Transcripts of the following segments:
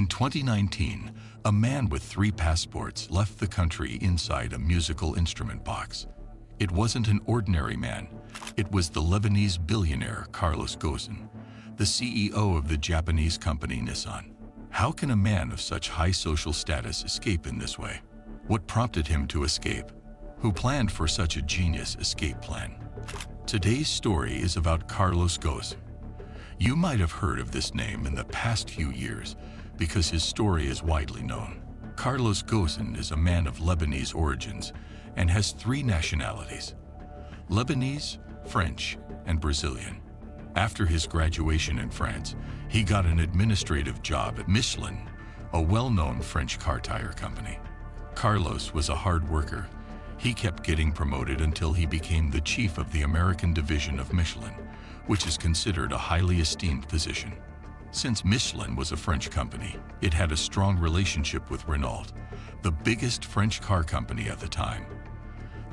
In 2019, a man with 3 passports left the country inside a musical instrument box. It wasn't an ordinary man. It was the Lebanese billionaire Carlos Ghosn, the CEO of the Japanese company Nissan. How can a man of such high social status escape in this way? What prompted him to escape? Who planned for such a genius escape plan? Today's story is about Carlos Ghosn. You might have heard of this name in the past few years because his story is widely known. Carlos Ghosn is a man of Lebanese origins and has 3 nationalities: Lebanese, French, and Brazilian. After his graduation in France, he got an administrative job at Michelin, a well-known French car tire company. Carlos was a hard worker. He kept getting promoted until he became the chief of the American division of Michelin, which is considered a highly esteemed position. Since Michelin was a French company, it had a strong relationship with Renault, the biggest French car company at the time.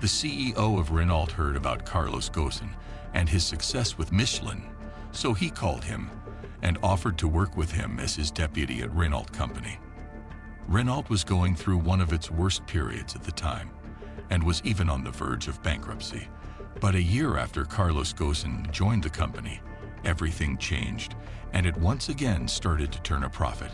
The CEO of Renault heard about Carlos Ghosn and his success with Michelin, so he called him and offered to work with him as his deputy at Renault company. Renault was going through one of its worst periods at the time and was even on the verge of bankruptcy. But a year after Carlos Ghosn joined the company, everything changed, and it once again started to turn a profit.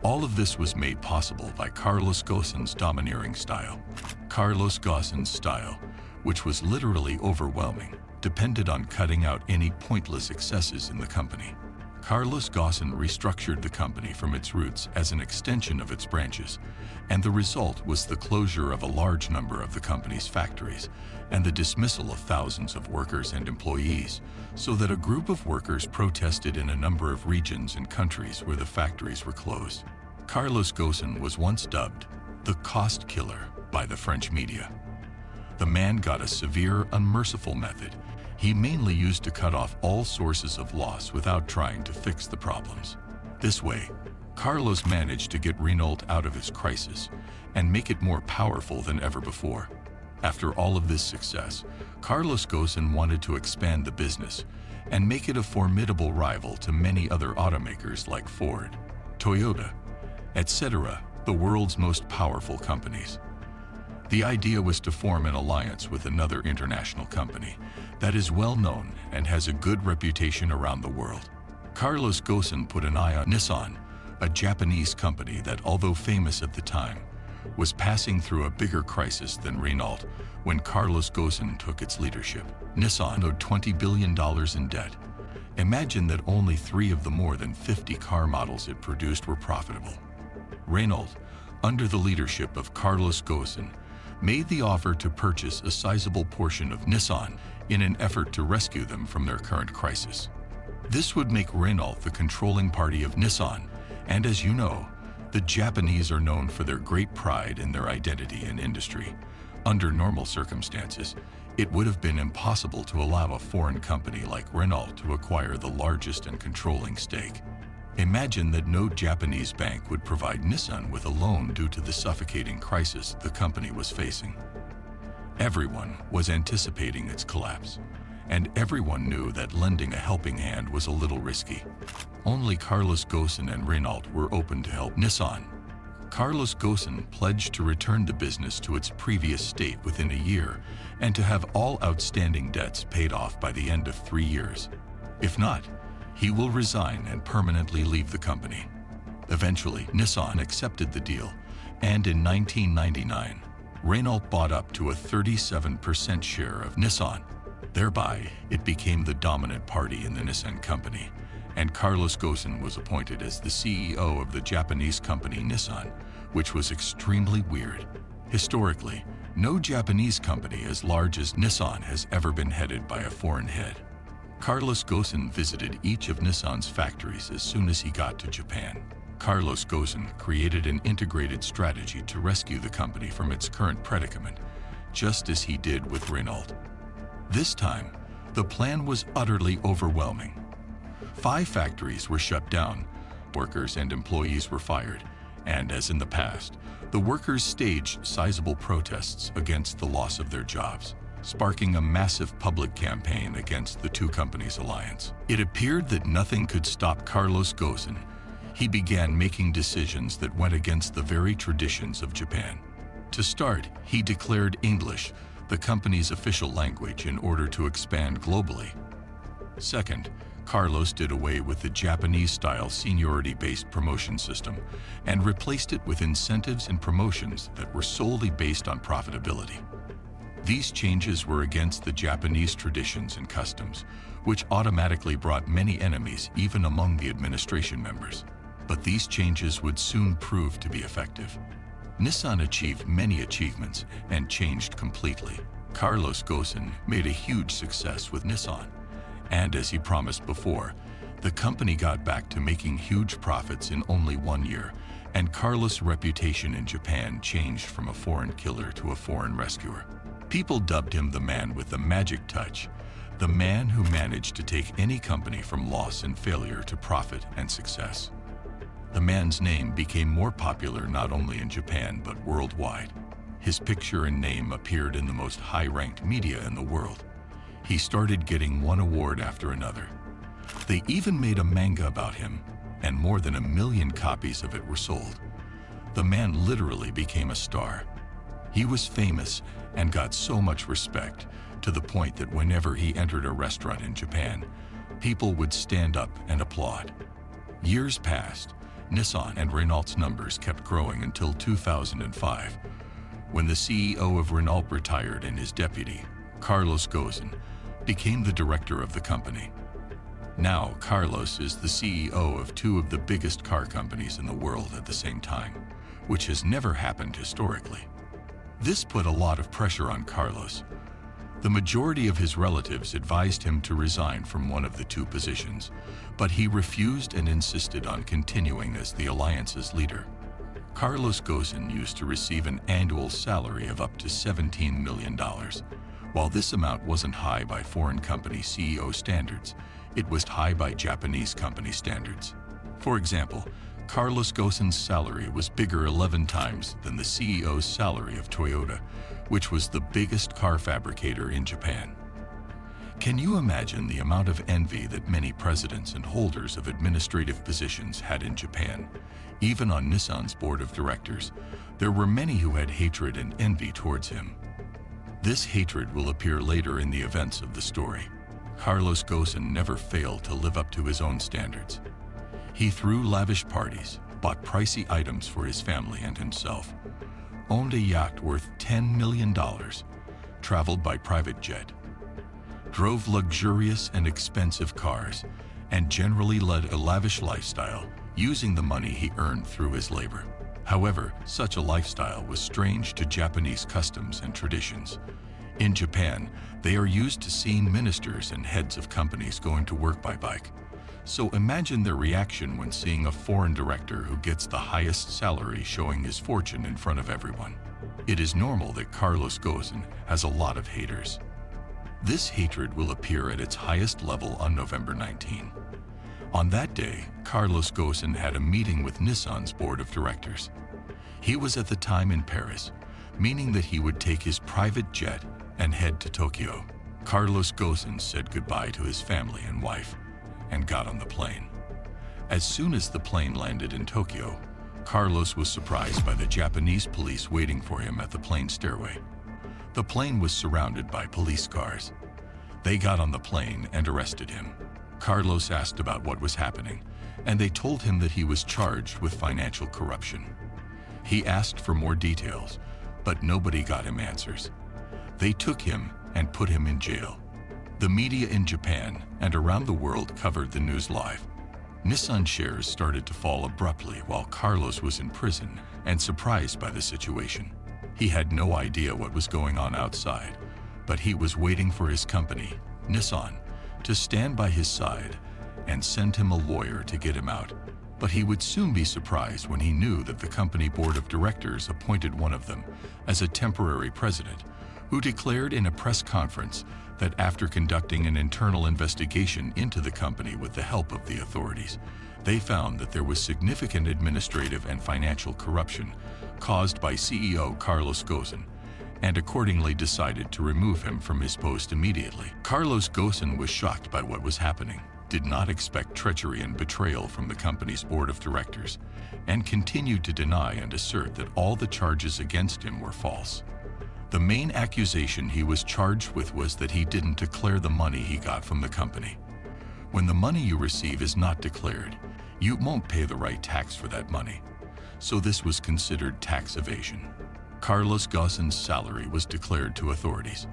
All of this was made possible by Carlos Ghosn's domineering style. Carlos Ghosn's style, which was literally overwhelming, depended on cutting out any pointless excesses in the company. Carlos Ghosn restructured the company from its roots as an extension of its branches, and the result was the closure of a large number of the company's factories and the dismissal of thousands of workers and employees, so that a group of workers protested in a number of regions and countries where the factories were closed. Carlos Ghosn was once dubbed the cost killer by the French media. The man got a severe, unmerciful method he mainly used to cut off all sources of loss without trying to fix the problems. This way, Carlos managed to get Renault out of his crisis and make it more powerful than ever before. After all of this success, Carlos Ghosn wanted to expand the business and make it a formidable rival to many other automakers like Ford, Toyota, etc., the world's most powerful companies. The idea was to form an alliance with another international company that is well known and has a good reputation around the world. Carlos Ghosn put an eye on Nissan, a Japanese company that, although famous at the time, was passing through a bigger crisis than Renault when Carlos Ghosn took its leadership. Nissan owed $20 billion in debt. Imagine that only 3 of the more than 50 car models it produced were profitable. Renault, under the leadership of Carlos Ghosn, made the offer to purchase a sizable portion of Nissan in an effort to rescue them from their current crisis. This would make Renault the controlling party of Nissan, and as you know, the Japanese are known for their great pride in their identity and industry. Under normal circumstances, it would have been impossible to allow a foreign company like Renault to acquire the largest and controlling stake. Imagine that no Japanese bank would provide Nissan with a loan due to the suffocating crisis the company was facing. Everyone was anticipating its collapse, and everyone knew that lending a helping hand was a little risky. Only Carlos Ghosn and Renault were open to help Nissan. Carlos Ghosn pledged to return the business to its previous state within a year and to have all outstanding debts paid off by the end of 3 years. If not, he will resign and permanently leave the company. Eventually, Nissan accepted the deal, and in 1999, Renault bought up to a 37% share of Nissan. Thereby, it became the dominant party in the Nissan company, and Carlos Ghosn was appointed as the CEO of the Japanese company Nissan, which was extremely weird. Historically, no Japanese company as large as Nissan has ever been headed by a foreign head. Carlos Ghosn visited each of Nissan's factories as soon as he got to Japan. Carlos Ghosn created an integrated strategy to rescue the company from its current predicament, just as he did with Renault. This time, the plan was utterly overwhelming. 5 factories were shut down, workers and employees were fired, and as in the past, the workers staged sizable protests against the loss of their jobs, sparking a massive public campaign against the 2 companies' alliance. It appeared that nothing could stop Carlos Ghosn, He began making decisions that went against the very traditions of Japan. To start, he declared English the company's official language in order to expand globally. Second, Carlos did away with the Japanese-style seniority-based promotion system and replaced it with incentives and promotions that were solely based on profitability. These changes were against the Japanese traditions and customs, which automatically brought many enemies even among the administration members. But these changes would soon prove to be effective. Nissan achieved many achievements and changed completely. Carlos Ghosn made a huge success with Nissan. And as he promised before, the company got back to making huge profits in only 1 year, and Carlos' reputation in Japan changed from a foreign killer to a foreign rescuer. People dubbed him the man with the magic touch, the man who managed to take any company from loss and failure to profit and success. The man's name became more popular not only in Japan but worldwide. His picture and name appeared in the most high-ranked media in the world. He started getting one award after another. They even made a manga about him, and more than 1 million copies of it were sold. The man literally became a star. He was famous and got so much respect, to the point that whenever he entered a restaurant in Japan, people would stand up and applaud. Years passed. Nissan and Renault's numbers kept growing until 2005, when the CEO of Renault retired and his deputy, Carlos Ghosn, became the director of the company. Now, Carlos is the CEO of 2 of the biggest car companies in the world at the same time, which has never happened historically. This put a lot of pressure on Carlos. The majority of his relatives advised him to resign from one of the 2 positions, but he refused and insisted on continuing as the alliance's leader. Carlos Ghosn used to receive an annual salary of up to $17 million. While this amount wasn't high by foreign company CEO standards, it was high by Japanese company standards. For example, Carlos Ghosn's salary was bigger 11 times than the CEO's salary of Toyota, which was the biggest car fabricator in Japan. Can you imagine the amount of envy that many presidents and holders of administrative positions had in Japan? Even on Nissan's board of directors, there were many who had hatred and envy towards him. This hatred will appear later in the events of the story. Carlos Ghosn never failed to live up to his own standards. He threw lavish parties, bought pricey items for his family and himself, owned a yacht worth $10 million, traveled by private jet, drove luxurious and expensive cars, and generally led a lavish lifestyle using the money he earned through his labor. However, such a lifestyle was strange to Japanese customs and traditions. In Japan, they are used to seeing ministers and heads of companies going to work by bike. So imagine their reaction when seeing a foreign director who gets the highest salary showing his fortune in front of everyone. It is normal that Carlos Ghosn has a lot of haters. This hatred will appear at its highest level on November 19. On that day, Carlos Ghosn had a meeting with Nissan's board of directors. He was at the time in Paris, meaning that he would take his private jet and head to Tokyo. Carlos Ghosn said goodbye to his family and wife and got on the plane. As soon as the plane landed in Tokyo, Carlos was surprised by the Japanese police waiting for him at the plane stairway. The plane was surrounded by police cars. They got on the plane and arrested him. Carlos asked about what was happening, and they told him that he was charged with financial corruption. He asked for more details, but nobody got him answers. They took him and put him in jail. The media in Japan and around the world covered the news live. Nissan shares started to fall abruptly while Carlos was in prison and surprised by the situation. He had no idea what was going on outside, but he was waiting for his company, Nissan, to stand by his side and send him a lawyer to get him out. But he would soon be surprised when he knew that the company board of directors appointed one of them as a temporary president, who declared in a press conference that after conducting an internal investigation into the company with the help of the authorities, they found that there was significant administrative and financial corruption caused by CEO Carlos Ghosn, and accordingly decided to remove him from his post immediately. Carlos Ghosn was shocked by what was happening. did not expect treachery and betrayal from the company's board of directors and continued to deny and assert that all the charges against him were false. The main accusation he was charged with was that he didn't declare the money he got from the company. When the money you receive is not declared, you won't pay the right tax for that money. So this was considered tax evasion. Carlos Ghosn's salary was declared to authorities,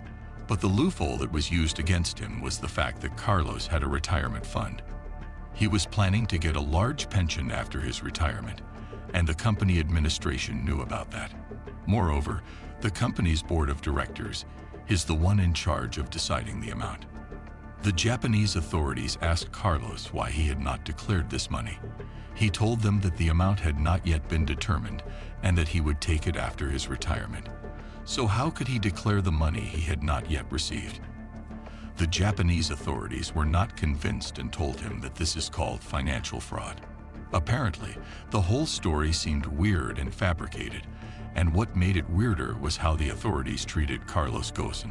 but the loophole that was used against him was the fact that Carlos had a retirement fund. He was planning to get a large pension after his retirement, and the company administration knew about that. Moreover, the company's board of directors is the one in charge of deciding the amount. The Japanese authorities asked Carlos why he had not declared this money. He told them that the amount had not yet been determined and that he would take it after his retirement. So how could he declare the money he had not yet received? The Japanese authorities were not convinced and told him that this is called financial fraud. Apparently, the whole story seemed weird and fabricated, and what made it weirder was how the authorities treated Carlos Ghosn.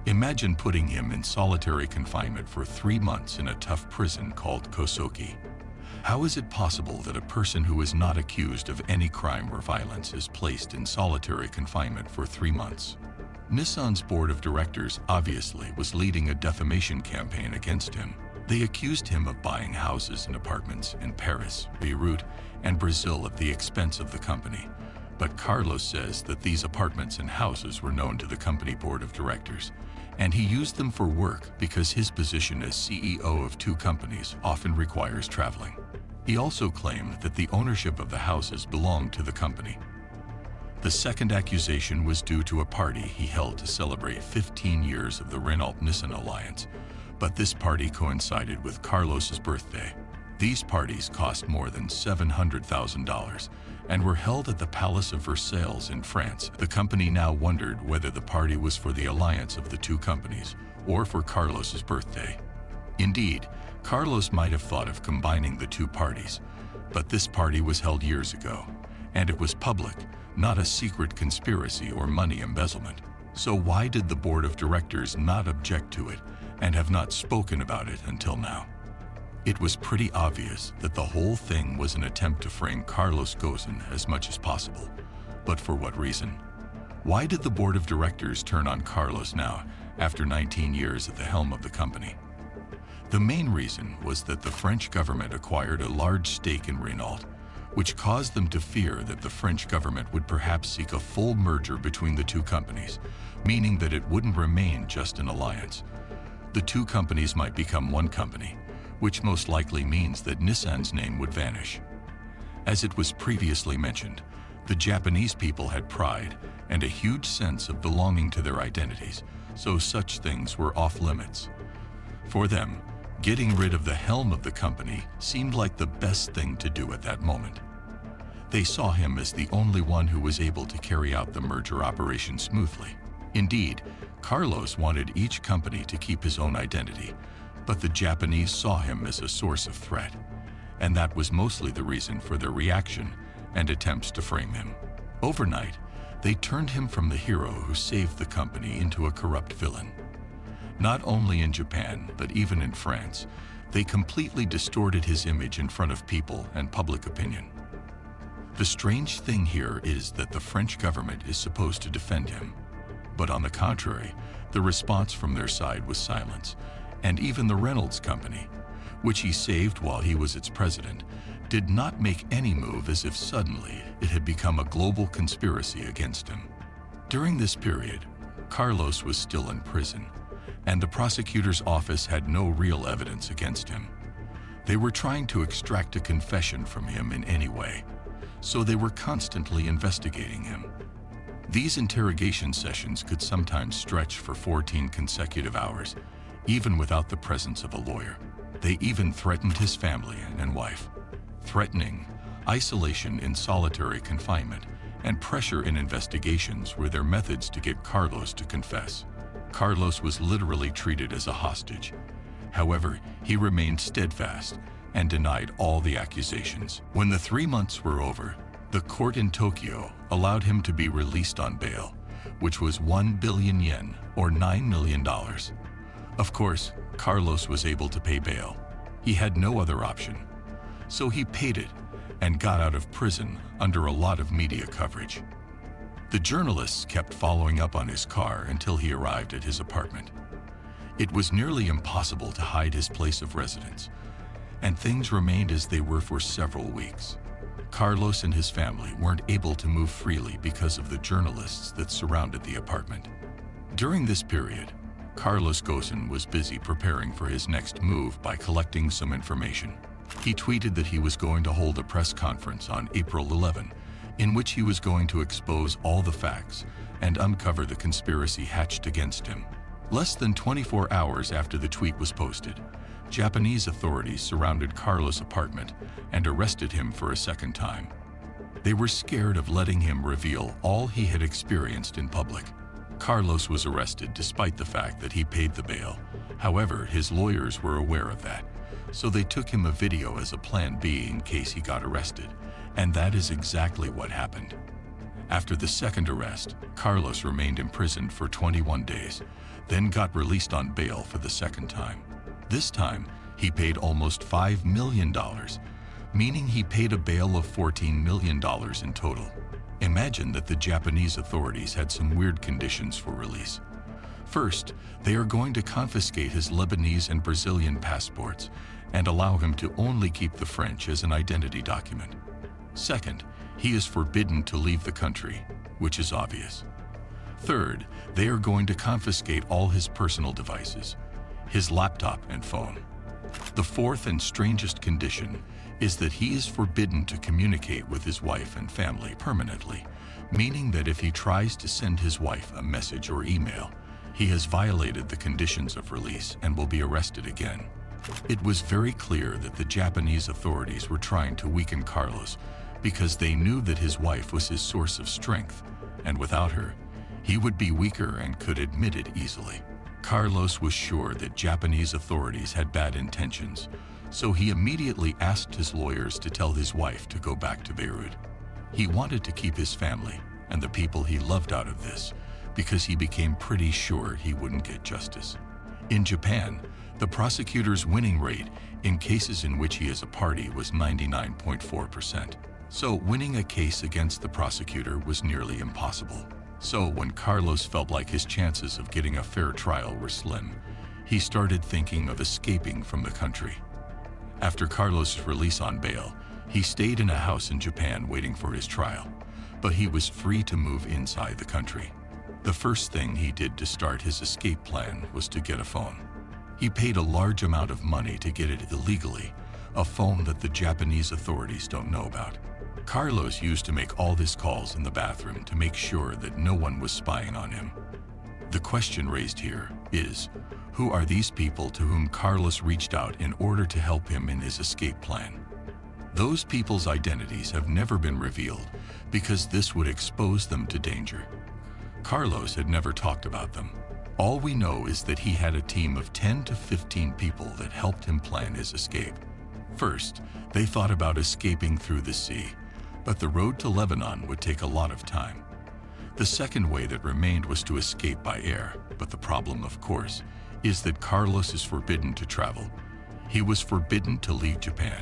Imagine putting him in solitary confinement for 3 months in a tough prison called Kosoki. How is it possible that a person who is not accused of any crime or violence is placed in solitary confinement for 3 months? Nissan's board of directors obviously was leading a defamation campaign against him. They accused him of buying houses and apartments in Paris, Beirut, and Brazil at the expense of the company. But Carlos says that these apartments and houses were known to the company board of directors, and he used them for work because his position as CEO of 2 companies often requires traveling. He also claimed that the ownership of the houses belonged to the company. The second accusation was due to a party he held to celebrate 15 years of the Renault-Nissan alliance, but this party coincided with Carlos's birthday. These parties cost more than $700,000 and were held at the Palace of Versailles in France. The company now wondered whether the party was for the alliance of the 2 companies or for Carlos's birthday. Indeed, Carlos might have thought of combining the 2 parties, but this party was held years ago, and it was public, not a secret conspiracy or money embezzlement. So why did the board of directors not object to it and have not spoken about it until now? It was pretty obvious that the whole thing was an attempt to frame Carlos Ghosn as much as possible. But for what reason? Why did the board of directors turn on Carlos now, after 19 years at the helm of the company? The main reason was that the French government acquired a large stake in Renault, which caused them to fear that the French government would perhaps seek a full merger between the 2 companies, meaning that it wouldn't remain just an alliance. The 2 companies might become one company, which most likely means that Nissan's name would vanish. As it was previously mentioned, the Japanese people had pride and a huge sense of belonging to their identities, so such things were off limits. For them, getting rid of the helm of the company seemed like the best thing to do at that moment. They saw him as the only one who was able to carry out the merger operation smoothly. Indeed, Carlos wanted each company to keep his own identity, but the Japanese saw him as a source of threat, and that was mostly the reason for their reaction and attempts to frame him. Overnight, they turned him from the hero who saved the company into a corrupt villain. Not only in Japan, but even in France, they completely distorted his image in front of people and public opinion. The strange thing here is that the French government is supposed to defend him, but on the contrary, the response from their side was silence, and even the Reynolds company, which he saved while he was its president, did not make any move, as if suddenly it had become a global conspiracy against him. During this period, Carlos was still in prison, and the prosecutor's office had no real evidence against him. They were trying to extract a confession from him in any way, so they were constantly investigating him. These interrogation sessions could sometimes stretch for 14 consecutive hours, even without the presence of a lawyer. They even threatened his family and wife. Threatening, isolation in solitary confinement, and pressure in investigations were their methods to get Carlos to confess. Carlos was literally treated as a hostage. However, he remained steadfast and denied all the accusations. When the 3 months were over, the court in Tokyo allowed him to be released on bail, which was 1 billion yen, or $9 million. Of course, Carlos was able to pay bail. He had no other option. So he paid it and got out of prison under a lot of media coverage. The journalists kept following up on his car until he arrived at his apartment. It was nearly impossible to hide his place of residence, and things remained as they were for several weeks. Carlos and his family weren't able to move freely because of the journalists that surrounded the apartment. During this period, Carlos Ghosn was busy preparing for his next move by collecting some information. He tweeted that he was going to hold a press conference on April 11, in which he was going to expose all the facts and uncover the conspiracy hatched against him. Less than 24 hours after the tweet was posted, Japanese authorities surrounded Carlos' apartment and arrested him for a second time. They were scared of letting him reveal all he had experienced in public. Carlos was arrested despite the fact that he paid the bail. However, his lawyers were aware of that, so they took him a video as a plan B in case he got arrested, and that is exactly what happened. After the second arrest, Carlos remained imprisoned for 21 days, then got released on bail for the second time. This time, he paid almost $5 million, meaning he paid a bail of $14 million in total. Imagine that the Japanese authorities had some weird conditions for release. First, they are going to confiscate his Lebanese and Brazilian passports and allow him to only keep the French as an identity document. Second, he is forbidden to leave the country, which is obvious. Third, they are going to confiscate all his personal devices, his laptop and phone. The fourth and strangest condition is that he is forbidden to communicate with his wife and family permanently, meaning that if he tries to send his wife a message or email, he has violated the conditions of release and will be arrested again. It was very clear that the Japanese authorities were trying to weaken Carlos because they knew that his wife was his source of strength, and without her, he would be weaker and could admit it easily. Carlos was sure that Japanese authorities had bad intentions, so he immediately asked his lawyers to tell his wife to go back to Beirut. He wanted to keep his family and the people he loved out of this because he became pretty sure he wouldn't get justice. In Japan, the prosecutor's winning rate in cases in which he is a party was 99.4%. So winning a case against the prosecutor was nearly impossible. So when Carlos felt like his chances of getting a fair trial were slim, he started thinking of escaping from the country. After Carlos' release on bail, he stayed in a house in Japan waiting for his trial, but he was free to move inside the country. The first thing he did to start his escape plan was to get a phone. He paid a large amount of money to get it illegally, a phone that the Japanese authorities don't know about. Carlos used to make all his calls in the bathroom to make sure that no one was spying on him. The question raised here is, who are these people to whom Carlos reached out in order to help him in his escape plan? Those people's identities have never been revealed because this would expose them to danger. Carlos had never talked about them. All we know is that he had a team of 10 to 15 people that helped him plan his escape. First, they thought about escaping through the sea, but the road to Lebanon would take a lot of time. The second way that remained was to escape by air, but the problem, of course, is that Carlos is forbidden to travel. He was forbidden to leave Japan.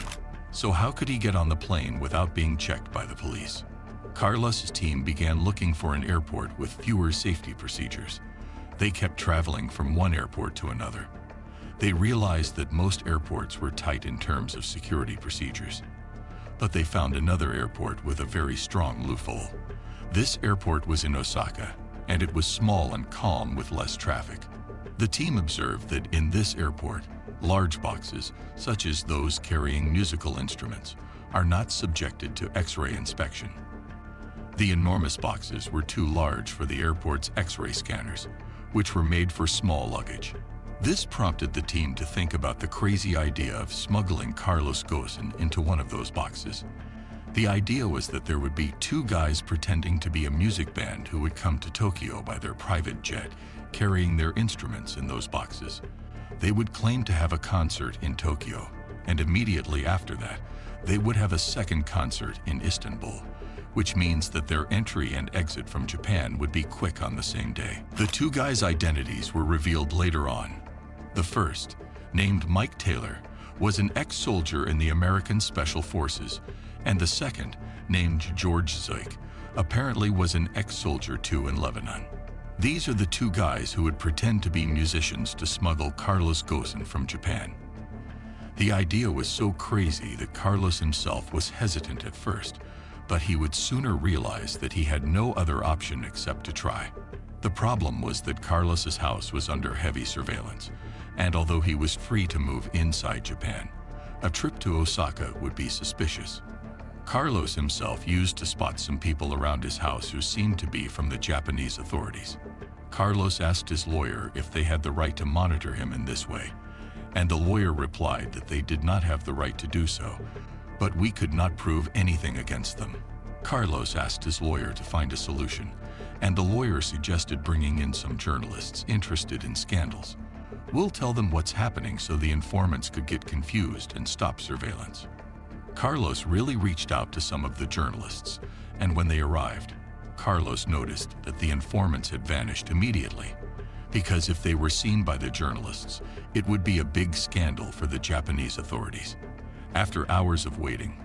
So how could he get on the plane without being checked by the police? Carlos's team began looking for an airport with fewer safety procedures. They kept traveling from one airport to another. They realized that most airports were tight in terms of security procedures. But they found another airport with a very strong loophole. This airport was in Osaka, and it was small and calm with less traffic. The team observed that in this airport, large boxes, such as those carrying musical instruments, are not subjected to X-ray inspection. The enormous boxes were too large for the airport's X-ray scanners, which were made for small luggage. This prompted the team to think about the crazy idea of smuggling Carlos Ghosn into one of those boxes. The idea was that there would be two guys pretending to be a music band who would come to Tokyo by their private jet, carrying their instruments in those boxes. They would claim to have a concert in Tokyo, and immediately after that, they would have a second concert in Istanbul, which means that their entry and exit from Japan would be quick on the same day. The two guys' identities were revealed later on. The first, named Mike Taylor, was an ex-soldier in the American Special Forces, and the second, named George Zoik, apparently was an ex-soldier too in Lebanon. These are the two guys who would pretend to be musicians to smuggle Carlos Ghosn from Japan. The idea was so crazy that Carlos himself was hesitant at first, but he would sooner realize that he had no other option except to try. The problem was that Carlos's house was under heavy surveillance, and although he was free to move inside Japan, a trip to Osaka would be suspicious. Carlos himself used to spot some people around his house who seemed to be from the Japanese authorities. Carlos asked his lawyer if they had the right to monitor him in this way, and the lawyer replied that they did not have the right to do so, but we could not prove anything against them. Carlos asked his lawyer to find a solution, and the lawyer suggested bringing in some journalists interested in scandals. We'll tell them what's happening so the informants could get confused and stop surveillance. Carlos really reached out to some of the journalists, and when they arrived, Carlos noticed that the informants had vanished immediately, because if they were seen by the journalists, it would be a big scandal for the Japanese authorities. After hours of waiting,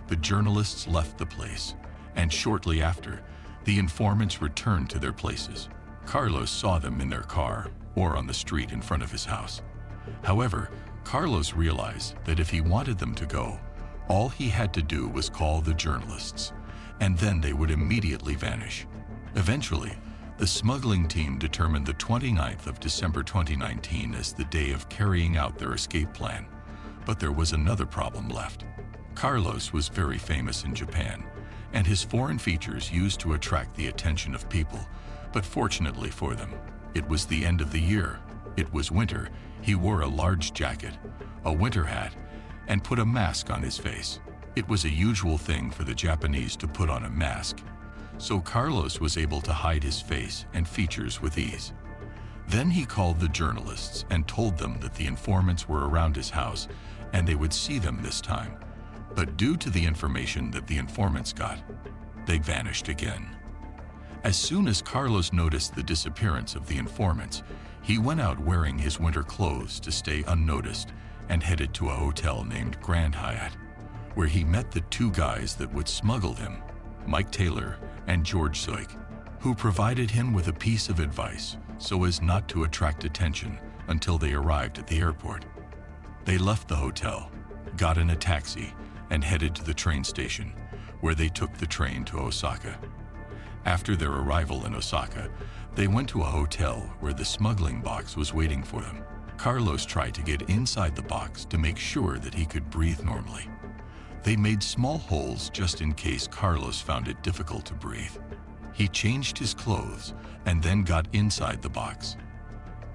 the journalists left the place, and shortly after, the informants returned to their places. Carlos saw them in their car or on the street in front of his house. However, Carlos realized that if he wanted them to go, all he had to do was call the journalists, and then they would immediately vanish. Eventually, the smuggling team determined the 29th of December 2019 as the day of carrying out their escape plan. But there was another problem left. Carlos was very famous in Japan, and his foreign features used to attract the attention of people. But fortunately for them, it was the end of the year. It was winter. He wore a large jacket, a winter hat, and put a mask on his face. It was a usual thing for the Japanese to put on a mask, so Carlos was able to hide his face and features with ease. Then he called the journalists and told them that the informants were around his house and they would see them this time. But due to the information that the informants got, they vanished again. As soon as Carlos noticed the disappearance of the informants, he went out wearing his winter clothes to stay unnoticed and headed to a hotel named Grand Hyatt, where he met the two guys that would smuggle him, Mike Taylor and George Zoik, who provided him with a piece of advice so as not to attract attention until they arrived at the airport. They left the hotel, got in a taxi, and headed to the train station, where they took the train to Osaka. After their arrival in Osaka, they went to a hotel where the smuggling box was waiting for them. Carlos tried to get inside the box to make sure that he could breathe normally. They made small holes just in case Carlos found it difficult to breathe. He changed his clothes and then got inside the box.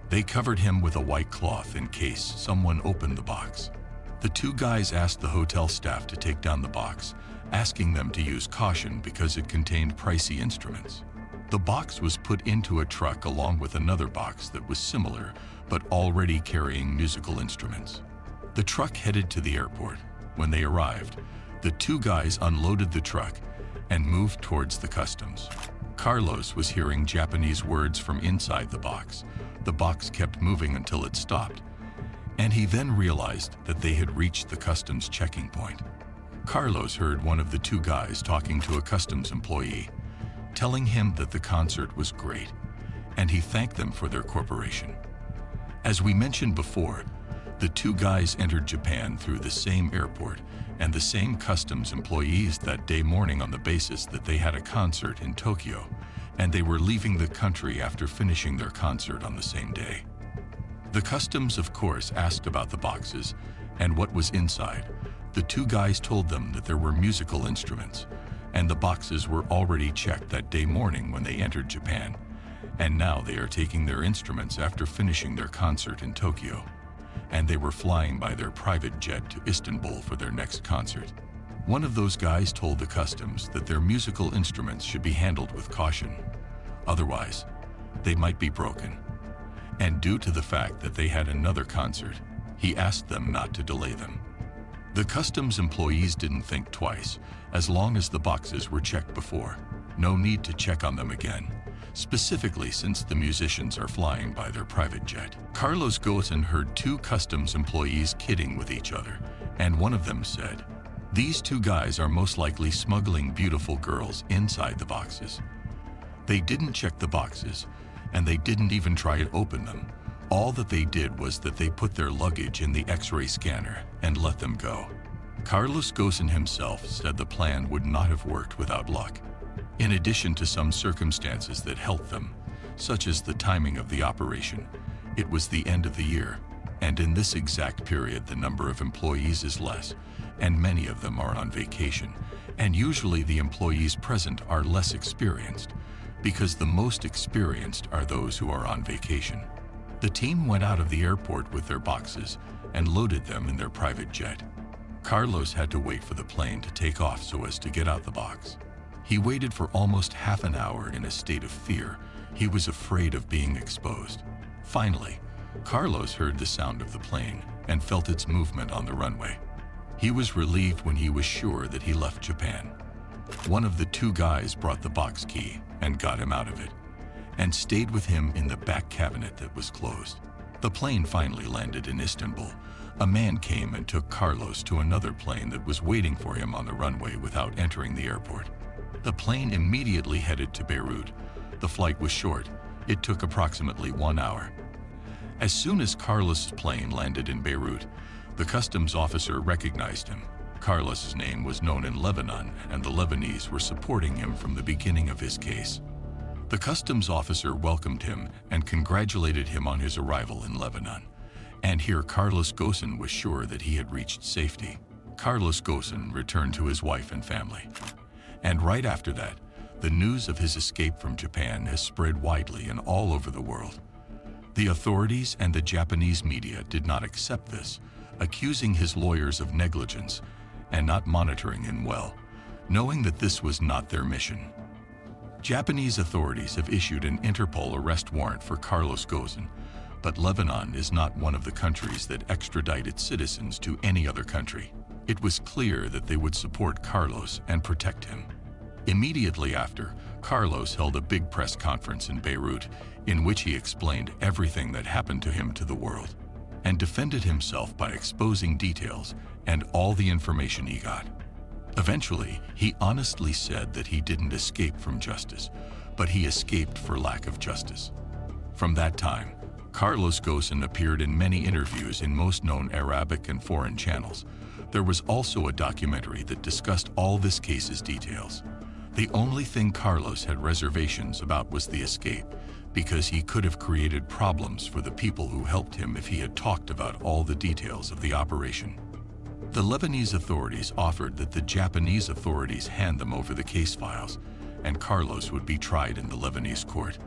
They covered him with a white cloth in case someone opened the box. The two guys asked the hotel staff to take down the box, asking them to use caution because it contained pricey instruments. The box was put into a truck along with another box that was similar, but already carrying musical instruments. The truck headed to the airport. When they arrived, the two guys unloaded the truck and moved towards the customs. Carlos was hearing Japanese words from inside the box. The box kept moving until it stopped, and he then realized that they had reached the customs checking point. Carlos heard one of the two guys talking to a customs employee, telling him that the concert was great, and he thanked them for their cooperation. As we mentioned before, the two guys entered Japan through the same airport and the same customs employees that day morning on the basis that they had a concert in Tokyo, and they were leaving the country after finishing their concert on the same day. The customs, of course, asked about the boxes and what was inside. The two guys told them that there were musical instruments, and the boxes were already checked that day morning when they entered Japan, and now they are taking their instruments after finishing their concert in Tokyo, and they were flying by their private jet to Istanbul for their next concert. One of those guys told the customs that their musical instruments should be handled with caution, otherwise they might be broken. And due to the fact that they had another concert, he asked them not to delay them. The customs employees didn't think twice, as long as the boxes were checked before. No need to check on them again, specifically since the musicians are flying by their private jet. Carlos Ghosn heard two customs employees kidding with each other, and one of them said, "These two guys are most likely smuggling beautiful girls inside the boxes." They didn't check the boxes, and they didn't even try to open them. All that they did was that they put their luggage in the X-ray scanner and let them go. Carlos Ghosn himself said the plan would not have worked without luck. In addition to some circumstances that helped them, such as the timing of the operation, it was the end of the year, and in this exact period the number of employees is less, and many of them are on vacation, and usually the employees present are less experienced, because the most experienced are those who are on vacation. The team went out of the airport with their boxes and loaded them in their private jet. Carlos had to wait for the plane to take off so as to get out the box. He waited for almost half an hour in a state of fear. He was afraid of being exposed. Finally, Carlos heard the sound of the plane and felt its movement on the runway. He was relieved when he was sure that he left Japan. One of the two guys brought the box key and got him out of it, and stayed with him in the back cabinet that was closed. The plane finally landed in Istanbul. A man came and took Carlos to another plane that was waiting for him on the runway without entering the airport. The plane immediately headed to Beirut. The flight was short. It took approximately 1 hour. As soon as Carlos's plane landed in Beirut, the customs officer recognized him. Carlos's name was known in Lebanon, and the Lebanese were supporting him from the beginning of his case. The customs officer welcomed him and congratulated him on his arrival in Lebanon. And here Carlos Ghosn was sure that he had reached safety. Carlos Ghosn returned to his wife and family. And right after that, the news of his escape from Japan has spread widely and all over the world. The authorities and the Japanese media did not accept this, accusing his lawyers of negligence and not monitoring him well, knowing that this was not their mission. Japanese authorities have issued an Interpol arrest warrant for Carlos Ghosn, but Lebanon is not one of the countries that extradite its citizens to any other country. It was clear that they would support Carlos and protect him. Immediately after, Carlos held a big press conference in Beirut in which he explained everything that happened to him to the world and defended himself by exposing details and all the information he got. Eventually, he honestly said that he didn't escape from justice, but he escaped for lack of justice. From that time, Carlos Ghosn appeared in many interviews in most known Arabic and foreign channels. There was also a documentary that discussed all this case's details. The only thing Carlos had reservations about was the escape, because he could have created problems for the people who helped him if he had talked about all the details of the operation. The Lebanese authorities offered that the Japanese authorities hand them over the case files, and Carlos would be tried in the Lebanese court.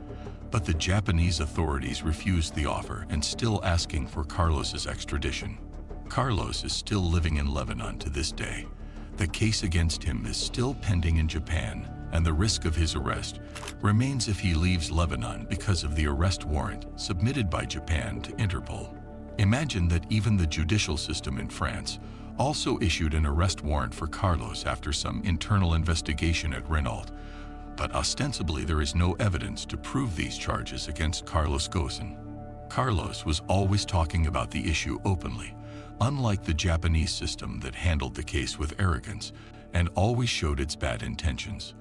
But the Japanese authorities refused the offer and still asking for Carlos's extradition. Carlos is still living in Lebanon to this day. The case against him is still pending in Japan, and the risk of his arrest remains if he leaves Lebanon because of the arrest warrant submitted by Japan to Interpol. Imagine that even the judicial system in France also issued an arrest warrant for Carlos after some internal investigation at Renault, but ostensibly there is no evidence to prove these charges against Carlos Ghosn. Carlos was always talking about the issue openly, unlike the Japanese system that handled the case with arrogance and always showed its bad intentions.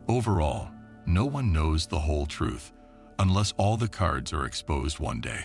Overall, no one knows the whole truth unless all the cards are exposed one day.